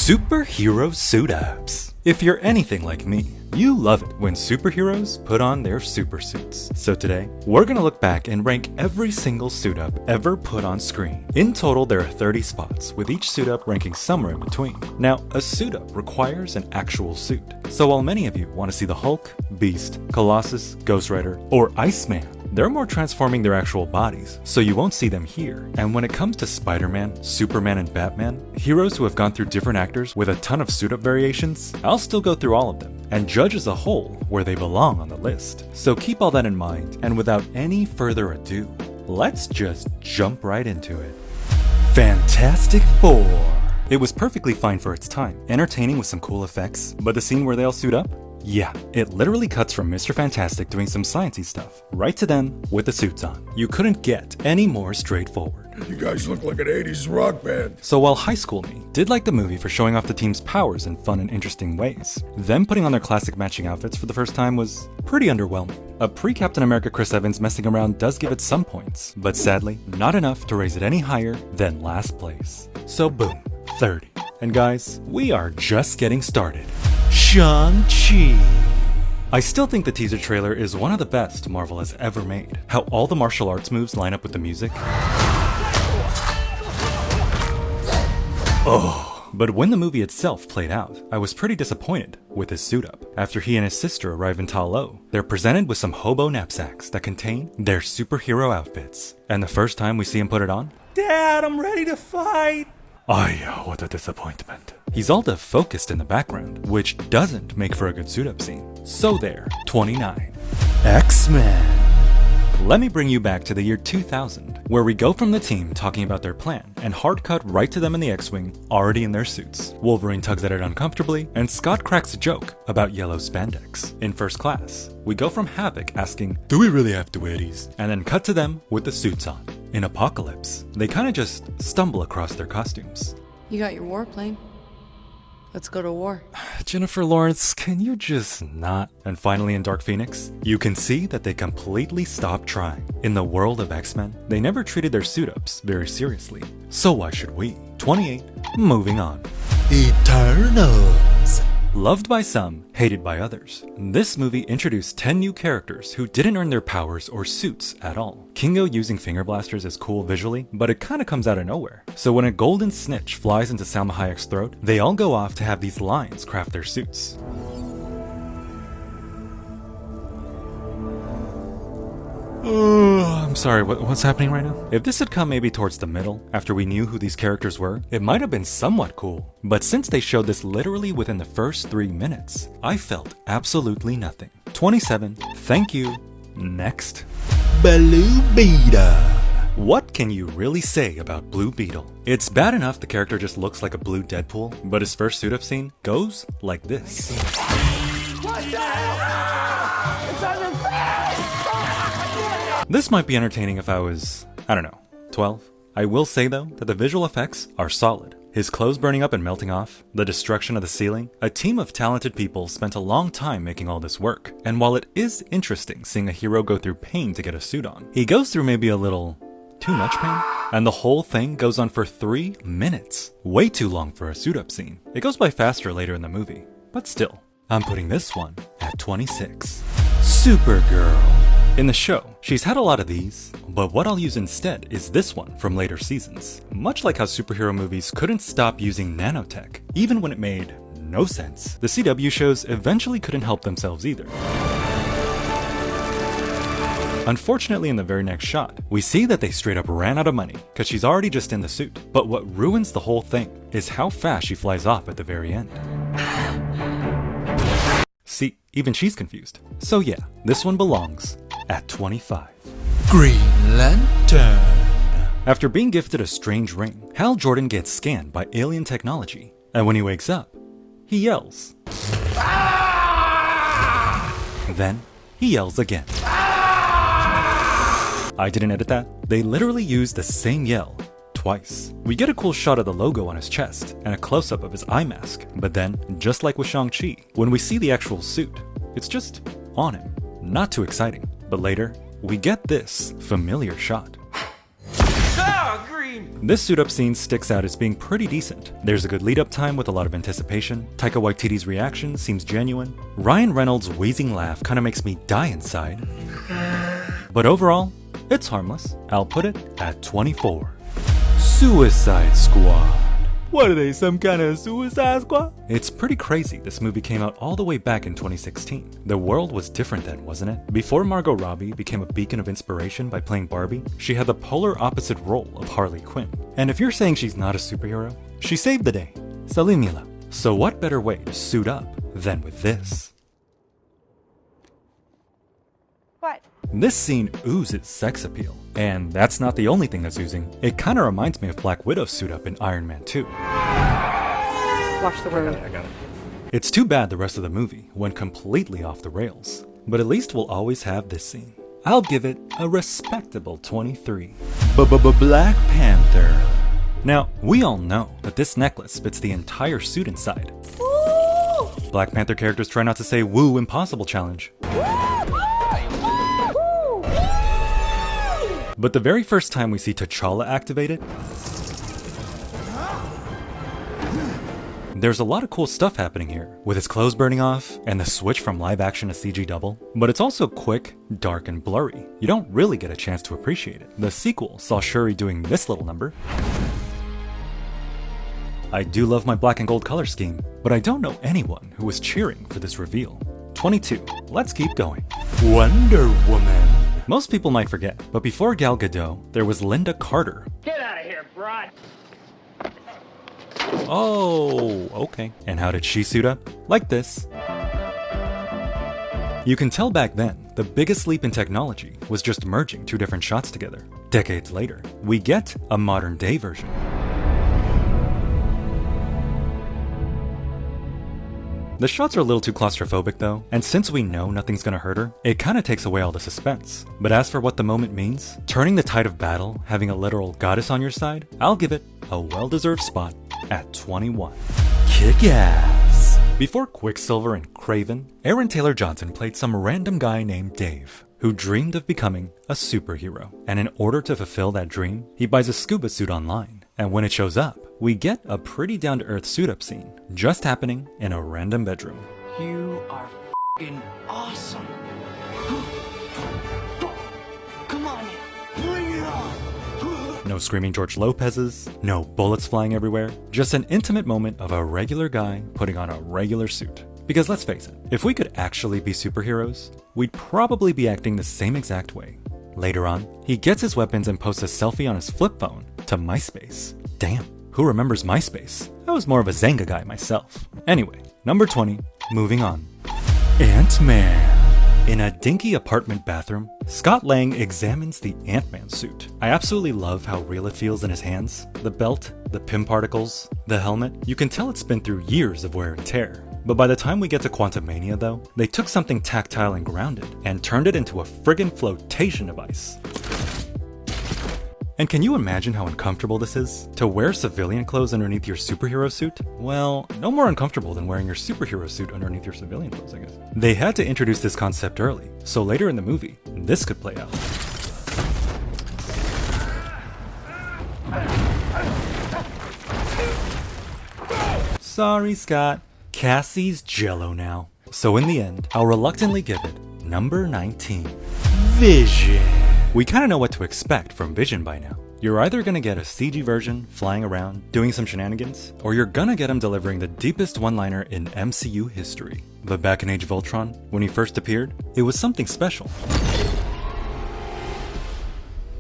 Superhero suit-ups. If you're anything like me, you love it when superheroes put on their super suits. So today, we're gonna look back and rank every single suit-up ever put on screen. In total, there are 30 spots, with each suit-up ranking somewhere in between. Now, a suit-up requires an actual suit. So while many of you want to see the Hulk, Beast, Colossus, Ghost Rider, or Iceman, they're more transforming their actual bodies, so you won't see them here. And when it comes to Spider-Man, Superman, and Batman, heroes who have gone through different actors with a ton of suit-up variations, I'll still go through all of them, and judge as a whole where they belong on the list. So keep all that in mind, and without any further ado, let's just jump right into it. Fantastic Four. It was perfectly fine for its time, entertaining with some cool effects, but the scene where they all suit up? Yeah, it literally cuts from Mr. Fantastic doing some sciencey stuff, right to them with the suits on. You couldn't get any more straightforward. You guys look like an 80s rock band. So while high school me did like the movie for showing off the team's powers in fun and interesting ways, them putting on their classic matching outfits for the first time was pretty underwhelming. A pre-Captain America Chris Evans messing around does give it some points, but sadly, not enough to raise it any higher than last place. So boom, 30. And guys, we are just getting started. Shang-Chi. I still think the teaser trailer is one of the best Marvel has ever made. How all the martial arts moves line up with the music. Oh, but when the movie itself played out, I was pretty disappointed with his suit up. After he and his sister arrive in Ta Lo, they're presented with some hobo knapsacks that contain their superhero outfits. And the first time we see him put it on, "Dad, I'm ready to fight!" What a disappointment. He's all defocused in the background, which doesn't make for a good suit-up scene. So there, 29. X-Men. Let me bring you back to the year 2000, where we go from the team talking about their plan, and hard cut right to them in the X-Wing, already in their suits. Wolverine tugs at it uncomfortably, and Scott cracks a joke about yellow spandex. In First Class, we go from Havoc asking, "Do we really have to wear these?" and then cut to them with the suits on. In Apocalypse, they kinda just stumble across their costumes. You got your warplane. Let's go to war. Jennifer Lawrence, can you just not? And finally in Dark Phoenix, you can see that they completely stopped trying. In the world of X-Men, they never treated their suit-ups very seriously. So why should we? 28, moving on. Eternals. Loved by some, hated by others. This movie introduced 10 new characters who didn't earn their powers or suits at all. Kingo using finger blasters is cool visually, but it kinda comes out of nowhere. So when a golden snitch flies into Salma Hayek's throat, they all go off to have these lions craft their suits. I'm sorry, what's happening right now? If this had come maybe towards the middle, after we knew who these characters were, it might have been somewhat cool. But since they showed this literally within the first 3 minutes, I felt absolutely nothing. 27, thank you. Next. Blue Beetle. What can you really say about Blue Beetle? It's bad enough the character just looks like a blue Deadpool, but his first suit-up scene goes like this. What the hell? It's on your face! This might be entertaining if I was, I don't know, 12. I will say though that the visual effects are solid. His clothes burning up and melting off, the destruction of the ceiling. A team of talented people spent a long time making all this work. And while it is interesting seeing a hero go through pain to get a suit on, he goes through maybe a little too much pain. And the whole thing goes on for 3 minutes. Way too long for a suit-up scene. It goes by faster later in the movie, but still. I'm putting this one at 26. Supergirl. In the show, she's had a lot of these, but what I'll use instead is this one from later seasons. Much like how superhero movies couldn't stop using nanotech, even when it made no sense, the CW shows eventually couldn't help themselves either. Unfortunately, in the very next shot, we see that they straight up ran out of money, cause she's already just in the suit. But what ruins the whole thing is how fast she flies off at the very end. See, even she's confused. So yeah, this one belongs at 25. Green Lantern. After being gifted a strange ring, Hal Jordan gets scanned by alien technology, and when he wakes up, he yells. Ah! Then, he yells again. Ah! I didn't edit that. They literally used the same yell twice. We get a cool shot of the logo on his chest, and a close-up of his eye mask, but then, just like with Shang-Chi, when we see the actual suit, it's just on him. Not too exciting. But later, we get this familiar shot. Ah, Green dream! This suit-up scene sticks out as being pretty decent. There's a good lead-up time with a lot of anticipation. Taika Waititi's reaction seems genuine. Ryan Reynolds' wheezing laugh kinda makes me die inside. But overall, it's harmless. I'll put it at 24. Suicide Squad. What are they, some kind of Suicide Squad? It's pretty crazy this movie came out all the way back in 2016. The world was different then, wasn't it? Before Margot Robbie became a beacon of inspiration by playing Barbie, she had the polar opposite role of Harley Quinn. And if you're saying she's not a superhero, she saved the day. Salimila. So what better way to suit up than with this? What? This scene oozes sex appeal. And that's not the only thing that's oozing. It kinda reminds me of Black Widow's suit up in Iron Man 2. Watch the road. I got it. It's too bad the rest of the movie went completely off the rails. But at least we'll always have this scene. I'll give it a respectable 23. Black Panther. Now, we all know that this necklace fits the entire suit inside. Woo! Black Panther characters try not to say woo impossible challenge. But the very first time we see T'Challa activated, there's a lot of cool stuff happening here, with his clothes burning off and the switch from live action to CG double. But it's also quick, dark, and blurry. You don't really get a chance to appreciate it. The sequel saw Shuri doing this little number. I do love my black and gold color scheme, but I don't know anyone who was cheering for this reveal. 22. Let's keep going. Wonder Woman. Most people might forget, but before Gal Gadot, there was Linda Carter. Get out of here, broad! Oh, okay. And how did she suit up? Like this. You can tell back then, the biggest leap in technology was just merging two different shots together. Decades later, we get a modern day version. The shots are a little too claustrophobic though, and since we know nothing's gonna hurt her, it kinda takes away all the suspense. But as for what the moment means, turning the tide of battle, having a literal goddess on your side, I'll give it a well-deserved spot at 21. Kick-ass! Before Quicksilver and Kraven, Aaron Taylor Johnson played some random guy named Dave, who dreamed of becoming a superhero. And in order to fulfill that dream, he buys a scuba suit online. And when it shows up, we get a pretty down-to-earth suit-up scene, just happening in a random bedroom. You are f***ing awesome! Come on, bring it on! No screaming George Lopez's, no bullets flying everywhere, just an intimate moment of a regular guy putting on a regular suit. Because let's face it, if we could actually be superheroes, we'd probably be acting the same exact way. Later on, he gets his weapons and posts a selfie on his flip phone to MySpace. Damn, who remembers MySpace? I was more of a Zanga guy myself. Anyway, number 20, moving on. Ant-Man. In a dinky apartment bathroom, Scott Lang examines the Ant-Man suit. I absolutely love how real it feels in his hands. The belt, the Pym particles, the helmet, you can tell it's been through years of wear and tear. But by the time we get to Quantumania though, they took something tactile and grounded and turned it into a friggin' flotation device. And can you imagine how uncomfortable this is? To wear civilian clothes underneath your superhero suit? Well, no more uncomfortable than wearing your superhero suit underneath your civilian clothes, I guess. They had to introduce this concept early, so later in the movie, this could play out. Sorry, Scott. Cassie's jello now. So in the end, I'll reluctantly give it number 19. Vision. We kinda know what to expect from Vision by now. You're either gonna get a CG version flying around, doing some shenanigans, or you're gonna get him delivering the deepest one-liner in MCU history. But back in Age of Ultron, when he first appeared, it was something special.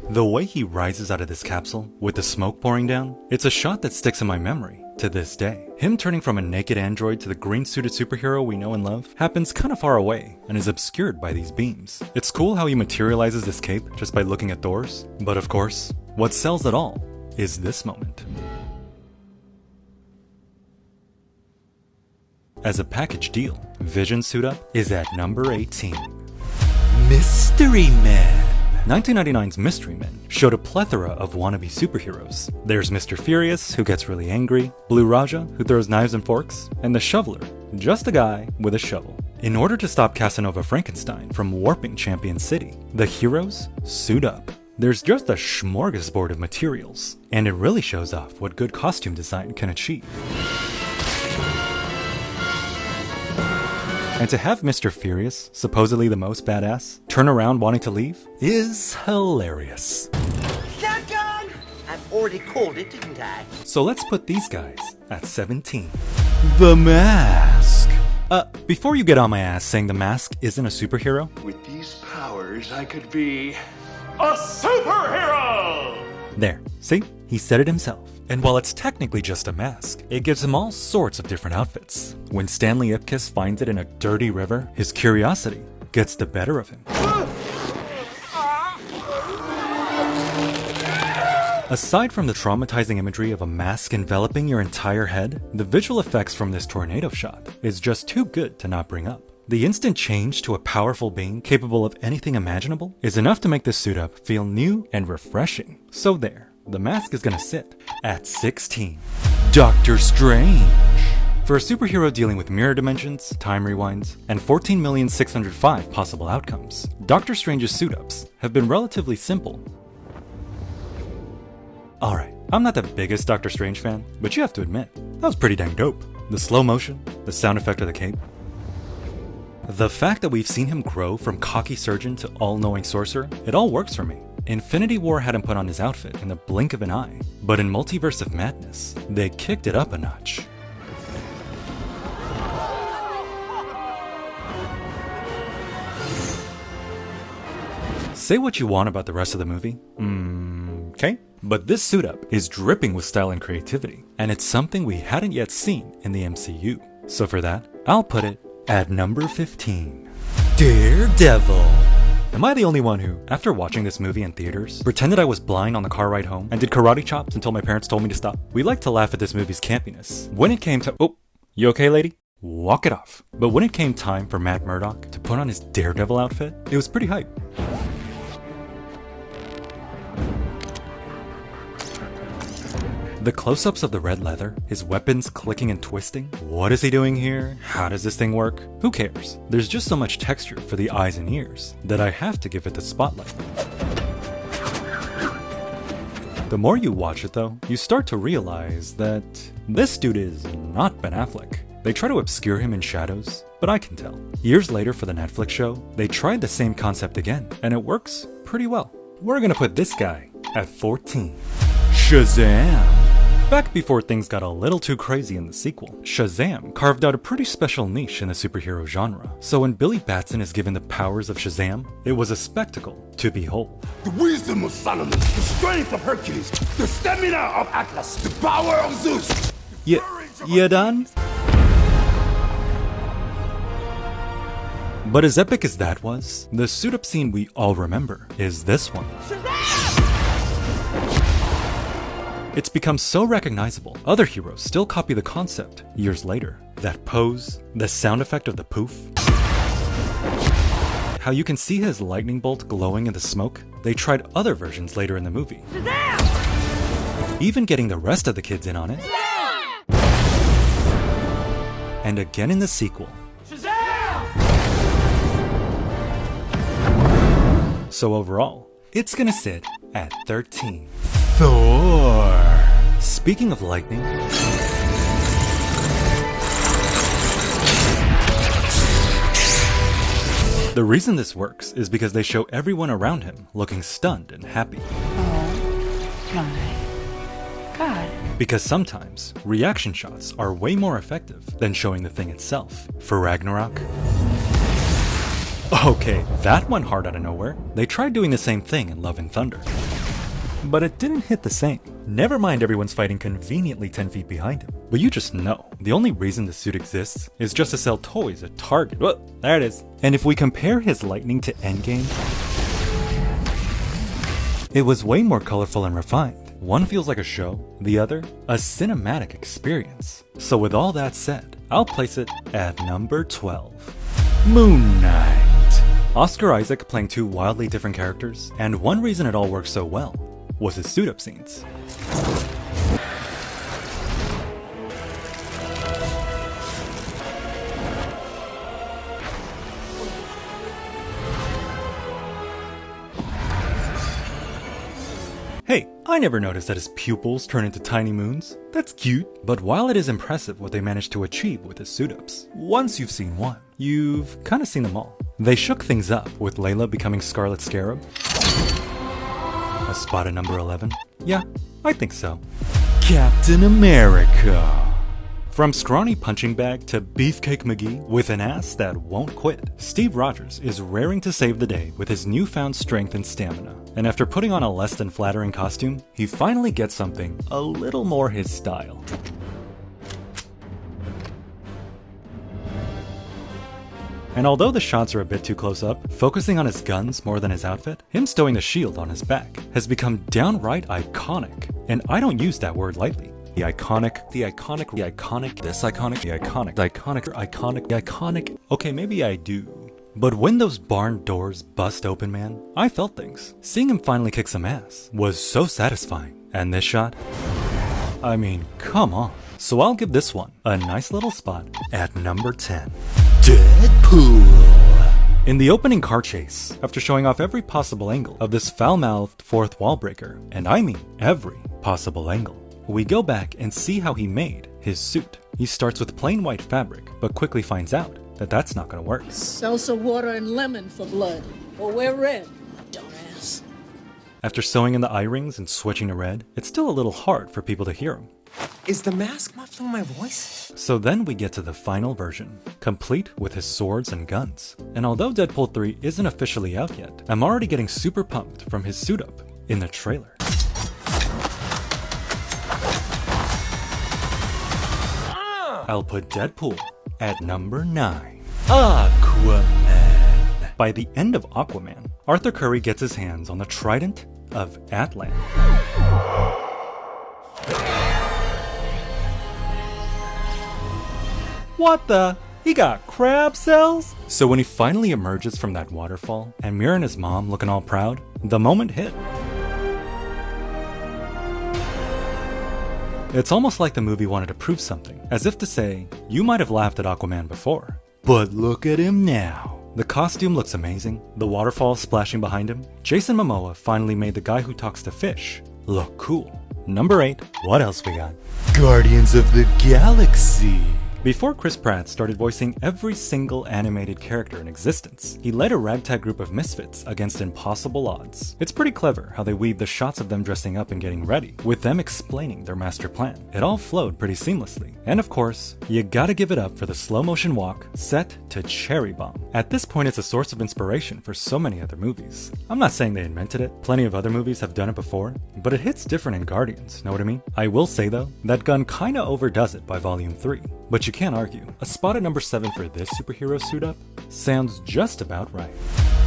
The way he rises out of this capsule, with the smoke pouring down, it's a shot that sticks in my memory to this day. Him turning from a naked android to the green-suited superhero we know and love happens kinda far away and is obscured by these beams. It's cool how he materializes this cape just by looking at doors, but of course, what sells it all is this moment. As a package deal, Vision suit up is at number 18. Mystery Men. 1999's Mystery Men showed a plethora of wannabe superheroes. There's Mr. Furious, who gets really angry, Blue Raja, who throws knives and forks, and the Shoveler, just a guy with a shovel. In order to stop Casanova Frankenstein from warping Champion City, the heroes suit up. there's just a smorgasbord of materials, and it really shows off what good costume design can achieve. And to have Mr. Furious, supposedly the most badass, turn around wanting to leave is hilarious. Shotgun! I've already called it, didn't I? So let's put these guys at 17. The Mask! Before you get on my ass saying The Mask isn't a superhero, With these powers, I could be A superhero! there, see? He said it himself. And while it's technically just a mask, it gives him all sorts of different outfits. When Stanley Ipkiss finds it in a dirty river, his curiosity gets the better of him. Aside from the traumatizing imagery of a mask enveloping your entire head, the visual effects from this tornado shot is just too good to not bring up. The instant change to a powerful being capable of anything imaginable is enough to make this suit up feel new and refreshing. So there, the mask is gonna sit at 16. Doctor Strange! For a superhero dealing with mirror dimensions, time rewinds, and 14,605,000 possible outcomes, Doctor Strange's suit-ups have been relatively simple. Alright, I'm not the biggest Doctor Strange fan, but you have to admit, that was pretty dang dope. The slow motion, the sound effect of the cape. The fact that we've seen him grow from cocky surgeon to all-knowing sorcerer, it all works for me. Infinity War had him put on his outfit in the blink of an eye, but in Multiverse of Madness, they kicked it up a notch. Say what you want about the rest of the movie, okay? But this suit-up is dripping with style and creativity, and it's something we hadn't yet seen in the MCU. So for that, I'll put it at number 15. Daredevil! Am I the only one who, after watching this movie in theaters, pretended I was blind on the car ride home and did karate chops until my parents told me to stop? We like to laugh at this movie's campiness. When it came to— oh, you okay, lady? Walk it off. But when it came time for Matt Murdock to put on his Daredevil outfit, it was pretty hype. The close-ups of the red leather, his weapons clicking and twisting. What is he doing here? How does this thing work? Who cares? There's just so much texture for the eyes and ears that I have to give it the spotlight. The more you watch it though, you start to realize that this dude is not Ben Affleck. They try to obscure him in shadows, but I can tell. Years later for the Netflix show, they tried the same concept again, and it works pretty well. We're gonna put this guy at 14. Shazam! Back before things got a little too crazy in the sequel, Shazam carved out a pretty special niche in the superhero genre. So when Billy Batson is given the powers of Shazam, it was a spectacle to behold. the wisdom of Solomon, the strength of Hercules, the stamina of Atlas, the power of Zeus. You done? But as epic as that was, the suit-up scene we all remember is this one. It's become so recognizable, other heroes still copy the concept years later. That pose, the sound effect of the poof, how you can see his lightning bolt glowing in the smoke. They tried other versions later in the movie. Even getting the rest of the kids in on it. And again in the sequel. So overall, it's gonna sit at 13. Thor! Speaking of lightning, the reason this works is because they show everyone around him looking stunned and happy. Oh my God. Because sometimes, reaction shots are way more effective than showing the thing itself. For Ragnarok, okay, that went hard out of nowhere. They tried doing the same thing in Love and Thunder, but it didn't hit the same. Never mind everyone's fighting conveniently 10 feet behind him. But you just know, the only reason the suit exists is just to sell toys at Target. Well, there it is. And if we compare his lightning to Endgame, it was way more colorful and refined. One feels like a show, the other, a cinematic experience. So with all that said, I'll place it at number 12. Moon Knight. Oscar Isaac playing two wildly different characters, and one reason it all worked so well was his suit-up scenes. Hey, I never noticed that his pupils turn into tiny moons. That's cute. But while it is impressive what they managed to achieve with his suit-ups, once you've seen one, you've kind of seen them all. They shook things up with Layla becoming Scarlet Scarab. A spot at number 11? Yeah, I think so. Captain America. From scrawny punching bag to Beefcake McGee with an ass that won't quit, Steve Rogers is raring to save the day with his newfound strength and stamina. And after putting on a less than flattering costume, he finally gets something a little more his style. And although the shots are a bit too close up, focusing on his guns more than his outfit, him stowing the shield on his back has become downright iconic. And I don't use that word lightly. The iconic, this iconic, the iconic. Okay, maybe I do. But when those barn doors bust open, man, I felt things. Seeing him finally kick some ass was so satisfying. And this shot? I mean, come on. So I'll give this one a nice little spot at number 10. Deadpool! In the opening car chase, after showing off every possible angle of this foul-mouthed fourth wall breaker, and I mean every possible angle, we go back and see how he made his suit. He starts with plain white fabric, but quickly finds out that that's not gonna work. Salsa water and lemon for blood. Or wear red, dumbass. After sewing in the eye rings and switching to red, it's still a little hard for people to hear him. Is the mask muffling my voice? So then we get to the final version, complete with his swords and guns. And although Deadpool 3 isn't officially out yet, I'm already getting super pumped from his suit up in the trailer. I'll put Deadpool at number 9. Aquaman. By the end of Aquaman, Arthur Curry gets his hands on the Trident of Atlan. What the? He got crab cells? So when he finally emerges from that waterfall, and Mira and his mom looking all proud, the moment hit. It's almost like the movie wanted to prove something, as if to say, you might have laughed at Aquaman before, but look at him now. The costume looks amazing, the waterfall splashing behind him. Jason Momoa finally made the guy who talks to fish look cool. Number 8, what else we got? Guardians of the Galaxy. Before Chris Pratt started voicing every single animated character in existence, he led a ragtag group of misfits against impossible odds. It's pretty clever how they weave the shots of them dressing up and getting ready, with them explaining their master plan. It all flowed pretty seamlessly. And of course, you gotta give it up for the slow motion walk set to Cherry Bomb. At this point, it's a source of inspiration for so many other movies. I'm not saying they invented it, plenty of other movies have done it before, but it hits different in Guardians, know what I mean? I will say though, that gun kinda overdoes it by Volume 3. But you can't argue. A spot at number 7 for this superhero suit up sounds just about right.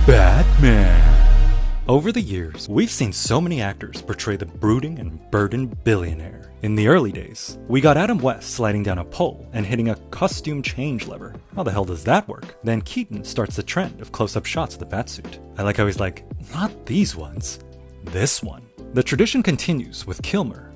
Batman! Over the years, we've seen so many actors portray the brooding and burdened billionaire. In the early days, we got Adam West sliding down a pole and hitting a costume change lever. How the hell does that work? Then Keaton starts the trend of close-up shots of the Batsuit. I like how he's like, not these ones, this one. The tradition continues with Kilmer.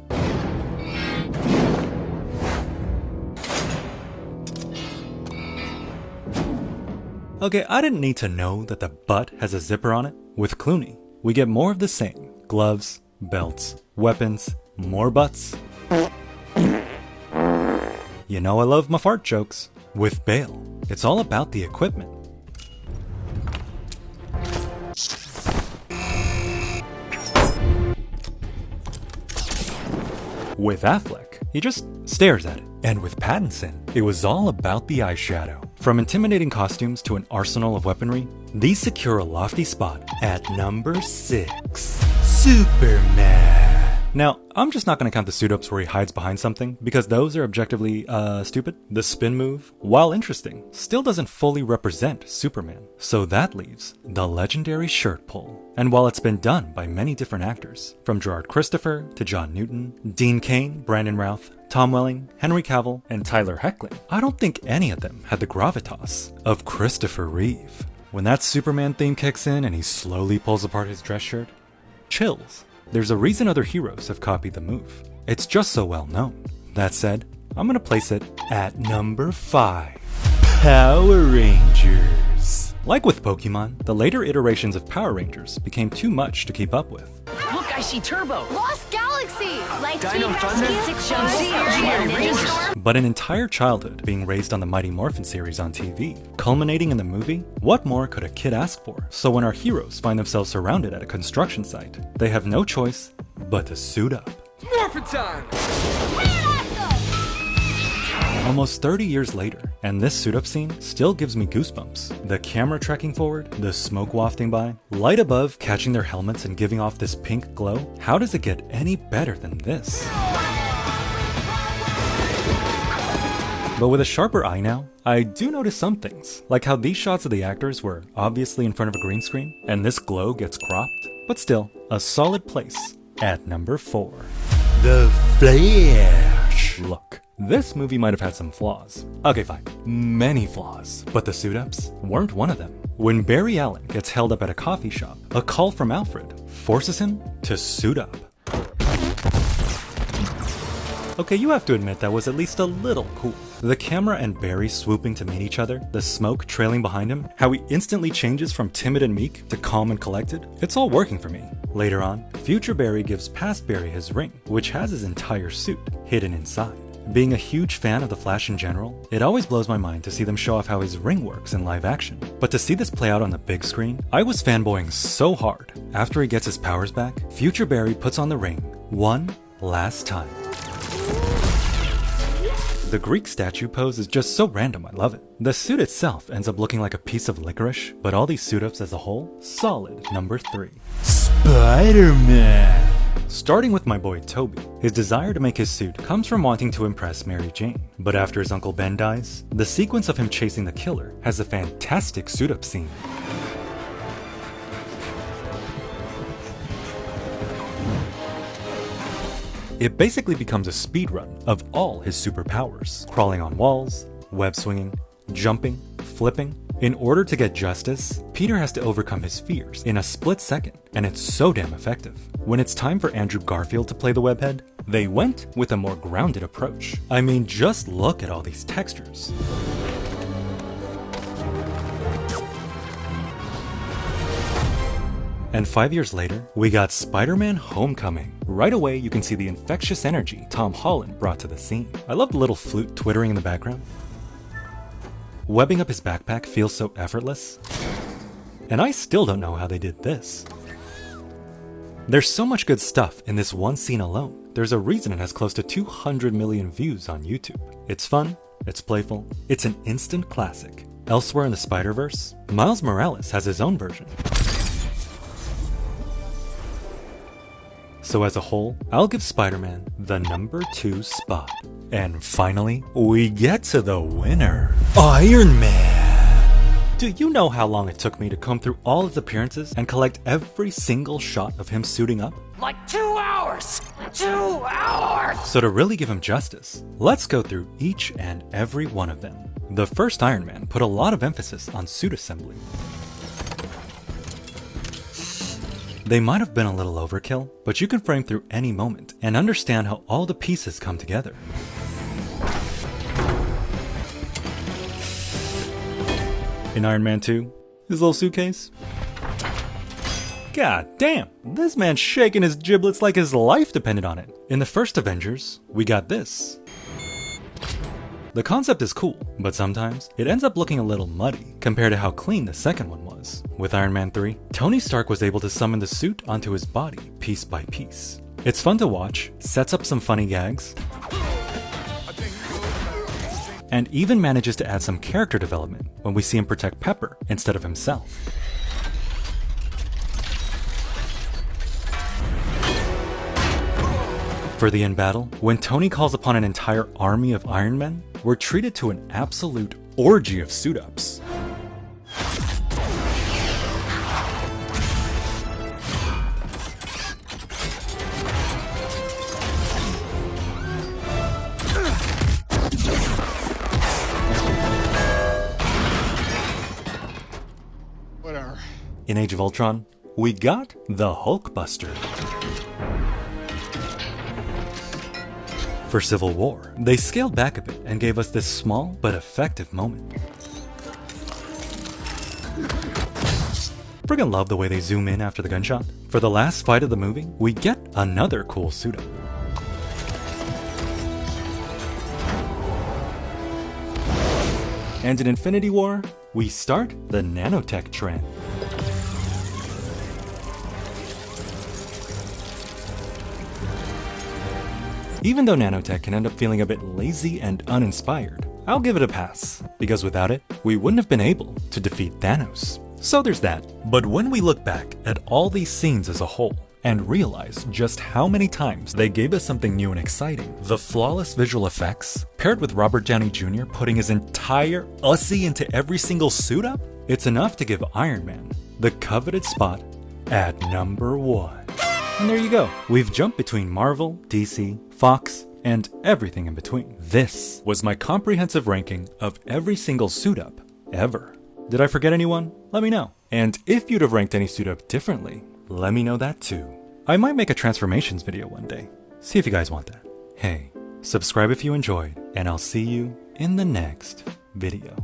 Okay, I didn't need to know that the butt has a zipper on it. With Clooney, we get more of the same. Gloves, belts, weapons, more butts. You know I love my fart jokes. With Bale, it's all about the equipment. With Affleck, he just stares at it. And with Pattinson, it was all about the eyeshadow. From intimidating costumes to an arsenal of weaponry, these secure a lofty spot at number 6. Superman. Now, I'm just not going to count the suit-ups where he hides behind something, because those are objectively, stupid. The spin move, while interesting, still doesn't fully represent Superman. So that leaves the legendary shirt pull. And while it's been done by many different actors, from Gerard Christopher to John Newton, Dean Cain, Brandon Routh, Tom Welling, Henry Cavill, and Tyler Hoechlin, I don't think any of them had the gravitas of Christopher Reeve. When that Superman theme kicks in and he slowly pulls apart his dress shirt, chills. There's a reason other heroes have copied the move. It's just so well known. That said, I'm gonna place it at number 5. Power Rangers. Like with Pokemon, the later iterations of Power Rangers became too much to keep up with. Look I see Turbo. Lost Galaxy! Lightspeed Dino Thunder? Rescue, Six Show, Shows, Ninja Storm. But an entire childhood being raised on the Mighty Morphin series on TV, culminating in the movie, what more could a kid ask for? So when our heroes find themselves surrounded at a construction site, they have no choice but to suit up. Morphin' time! Almost 30 years later, and this suit-up scene still gives me goosebumps. The camera trekking forward, the smoke wafting by, light above catching their helmets and giving off this pink glow. How does it get any better than this? But with a sharper eye now, I do notice some things, like how these shots of the actors were obviously in front of a green screen, and this glow gets cropped, but still, a solid place at number 4. The Flash. Look. This movie might have had some flaws. Okay, fine. Many flaws. But the suit-ups weren't one of them. When Barry Allen gets held up at a coffee shop, a call from Alfred forces him to suit up. Okay, you have to admit that was at least a little cool. The camera and Barry swooping to meet each other, the smoke trailing behind him, how he instantly changes from timid and meek to calm and collected. It's all working for me. Later on, future Barry gives past Barry his ring, which has his entire suit hidden inside. Being a huge fan of The Flash in general, it always blows my mind to see them show off how his ring works in live action. But to see this play out on the big screen, I was fanboying so hard. After he gets his powers back, future Barry puts on the ring one last time. The Greek statue pose is just so random, I love it. The suit itself ends up looking like a piece of licorice, but all these suit-ups as a whole, solid number 3. Spiderman! Starting with my boy Toby, his desire to make his suit comes from wanting to impress Mary Jane. But after his Uncle Ben dies, the sequence of him chasing the killer has a fantastic suit-up scene. It basically becomes a speedrun of all his superpowers, crawling on walls, web swinging, jumping, flipping. In order to get justice, Peter has to overcome his fears in a split second, and it's so damn effective. When it's time for Andrew Garfield to play the webhead, they went with a more grounded approach. I mean, just look at all these textures. And 5 years later, we got Spider-Man Homecoming. Right away, you can see the infectious energy Tom Holland brought to the scene. I love the little flute twittering in the background. Webbing up his backpack feels so effortless. And I still don't know how they did this. There's so much good stuff in this one scene alone. There's a reason it has close to 200 million views on YouTube. It's fun, it's playful, it's an instant classic. Elsewhere in the Spider-Verse, Miles Morales has his own version. So as a whole, I'll give Spider-Man the number 2 spot. And finally, we get to the winner, Iron Man! Do you know how long it took me to comb through all his appearances and collect every single shot of him suiting up? Like 2 hours! 2 hours! So to really give him justice, let's go through each and every one of them. The first Iron Man put a lot of emphasis on suit assembly. They might have been a little overkill, but you can frame through any moment and understand how all the pieces come together. In Iron Man 2, his little suitcase. God damn, this man's shaking his giblets like his life depended on it. In the first Avengers, we got this. The concept is cool, but sometimes it ends up looking a little muddy compared to how clean the second one was. With Iron Man 3, Tony Stark was able to summon the suit onto his body piece by piece. It's fun to watch, sets up some funny gags, and even manages to add some character development when we see him protect Pepper instead of himself. For the end battle, when Tony calls upon an entire army of Iron Men, we're treated to an absolute orgy of suit-ups. Whatever. In Age of Ultron, we got the Hulkbuster. For Civil War, they scaled back a bit and gave us this small but effective moment. Friggin' love the way they zoom in after the gunshot. For the last fight of the movie, we get another cool suit up. And in Infinity War, we start the nanotech trend. Even though nanotech can end up feeling a bit lazy and uninspired, I'll give it a pass, because without it, we wouldn't have been able to defeat Thanos. So there's that. But when we look back at all these scenes as a whole, and realize just how many times they gave us something new and exciting, the flawless visual effects, paired with Robert Downey Jr. putting his entire Ussie into every single suit up, it's enough to give Iron Man the coveted spot at #1. And there you go. We've jumped between Marvel, DC, Fox, and everything in between. This was my comprehensive ranking of every single suit up ever. Did I forget anyone? Let me know. And if you'd have ranked any suit up differently, let me know that too. I might make a transformations video one day. See if you guys want that. Hey, subscribe if you enjoyed, and I'll see you in the next video.